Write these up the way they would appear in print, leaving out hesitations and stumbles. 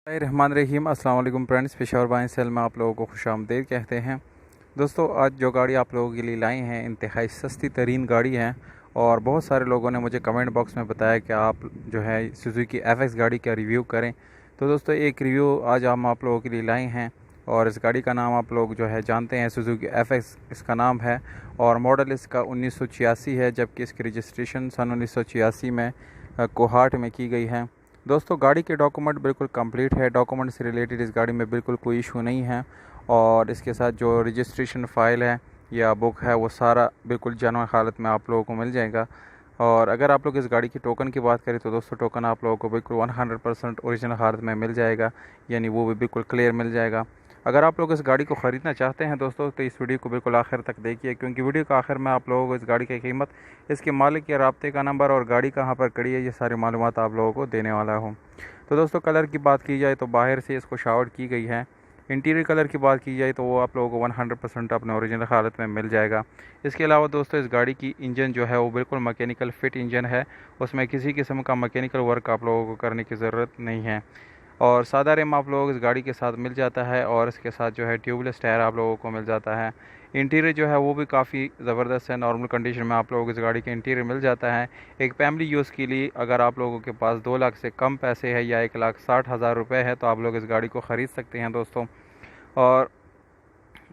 रहमान रहीम अस्सलाम वालेकुम friends, Peshawar bye cell में आप लोगों को खुशामदीद कहते हैं। दोस्तों, आज जो गाड़ी आप लोगों के लिए लाई हैं इंतहाई सस्ती तरीन गाड़ी है और बहुत सारे लोगों ने मुझे कमेंट बॉक्स में बताया कि आप जो है सुजुकी FX गाड़ी का रिव्यू करें। तो दोस्तों, एक रिव्यू आज हम आप लोगों के लिए लाए हैं और इस गाड़ी का नाम आप लोग जो है जानते हैं, सुजुकी FX इसका नाम है और मॉडल इसका 1986 है, जबकि इसकी रजिस्ट्रेशन सन 1986 में कोहाट में की गई है। दोस्तों, गाड़ी के डॉक्यूमेंट बिल्कुल कंप्लीट है। डॉक्यूमेंट से रिलेटेड इस गाड़ी में बिल्कुल कोई इशू नहीं है और इसके साथ जो रजिस्ट्रेशन फ़ाइल है या बुक है वो सारा बिल्कुल जेन्युइन हालत में आप लोगों को मिल जाएगा। और अगर आप लोग इस गाड़ी की टोकन की बात करें तो दोस्तों, टोकन आप लोगों को बिल्कुल 100% ओरिजिनल हालत में मिल जाएगा, यानी वो भी बिल्कुल क्लियर मिल जाएगा। अगर आप लोग इस गाड़ी को ख़रीदना चाहते हैं दोस्तों, तो इस वीडियो को बिल्कुल आखिर तक देखिए, क्योंकि वीडियो के आखिर में आप लोगों को इस गाड़ी की कीमत, इसके मालिक के राब्ते का नंबर और गाड़ी कहाँ पर खड़ी है, ये सारी मालूमात आप लोगों को देने वाला हूँ। तो दोस्तों, कलर की बात की जाए तो बाहर से इसको शावर की गई है। इंटीरियर कलर की बात की जाए तो वो आप लोगों को 100% अपने ओरिजिनल हालत में मिल जाएगा। इसके अलावा दोस्तों, इस गाड़ी की इंजन जो है वो बिल्कुल मैकेनिकल फिट इंजन है, उसमें किसी किस्म का मैकेनिकल वर्क आप लोगों को करने की ज़रूरत नहीं है। और सादा रिम आप लोगों को इस गाड़ी के साथ मिल जाता है और इसके साथ जो है ट्यूबलेस टायर आप लोगों को मिल जाता है। इंटीरियर जो है वो भी काफ़ी ज़बरदस्त है, नॉर्मल कंडीशन में आप लोगों को इस गाड़ी के इंटीरियर मिल जाता है। एक फैमिली यूज़ के लिए अगर आप लोगों के पास 2 लाख से कम पैसे है या 1,60,000 रुपये है तो आप लोग इस गाड़ी को ख़रीद सकते हैं दोस्तों। और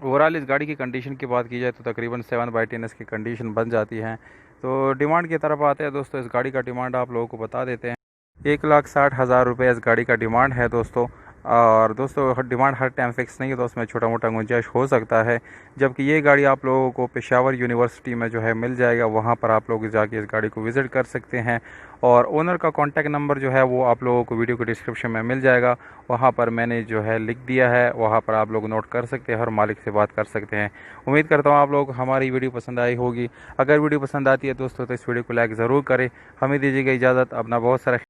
ओवरऑल इस गाड़ी की कंडीशन की बात की जाए तो तकरीबन 7/10 इसकी कंडीशन बन जाती है। तो डिमांड की तरफ आते हैं दोस्तों, इस गाड़ी का डिमांड आप लोगों को बता देते हैं। 1,60,000 रुपये इस गाड़ी का डिमांड है दोस्तों। और दोस्तों, डिमांड हर टाइम फिक्स नहीं है, तो उसमें छोटा मोटा गुंजाइश हो सकता है। जबकि ये गाड़ी आप लोगों को पेशावर यूनिवर्सिटी में जो है मिल जाएगा, वहाँ पर आप लोग जाके इस गाड़ी को विज़िट कर सकते हैं। और ओनर का कॉन्टैक्ट नंबर जो है वो आप लोगों को वीडियो के डिस्क्रिप्शन में मिल जाएगा, वहाँ पर मैंने जो है लिख दिया है, वहाँ पर आप लोग नोट कर सकते हैं और मालिक से बात कर सकते हैं। उम्मीद करता हूँ आप लोगों को हमारी वीडियो पसंद आई होगी। अगर वीडियो पसंद आती है दोस्तों तो इस वीडियो को लाइक ज़रूर करें। हमें दीजिएगा इजाज़त। अपना बहुत सारा